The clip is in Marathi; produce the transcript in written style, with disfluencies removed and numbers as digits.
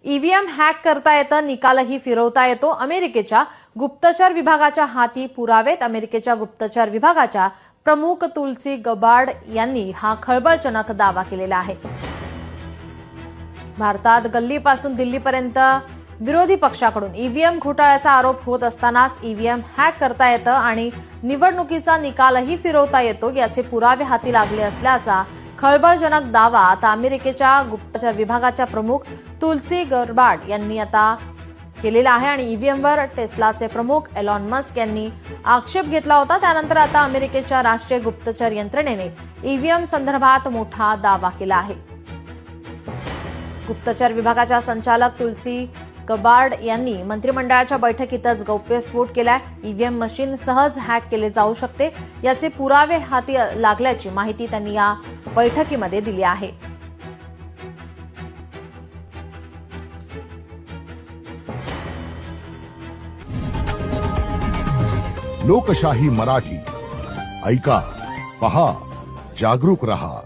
ईव्हीएम हॅक करता येतं, निकालही फिरवता येतो. अमेरिकेच्या गुप्तचर विभागाच्या हाती पुरावेत. अमेरिकेच्या गुप्तचर विभागाच्या प्रमुख तुलसी गबार्ड यांनी हा खळबळजनक दावा केलेला आहे. भारतात गल्लीपासून दिल्लीपर्यंत विरोधी पक्षाकडून ईव्हीएम घोटाळ्याचा आरोप होत असतानाच ईव्हीएम हॅक करता येतं आणि निवडणुकीचा निकालही फिरवता येतो याचे पुरावे हाती लागले असल्याचा खळबळजनक दावा आता अमेरिकेच्या गुप्तचर विभागाच्या प्रमुख तुलसी गबार्ड यांनी आता केलेला आहे. आणि ईव्हीएमवर टेस्लाचे प्रमुख एलॉन मस्क यांनी आक्षेप घेतला होता. त्यानंतर आता अमेरिकेच्या राष्ट्रीय गुप्तचर यंत्रणेने ईव्हीएम संदर्भात मोठा दावा केला आहे. गुप्तचर विभागाच्या संचालक तुलसी गबार्ड यांनी मंत्रिमंडळाच्या बैठकीतच गौप्यस्फोट केलाय. ईव्हीएम मशीन सहज हॅक केले जाऊ शकते याचे पुरावे हाती लागल्याची माहिती त्यांनी या बैठकीमध्ये दिली आहे. लोकशाही मराठी ऐका, पहा, जागरूक रहा.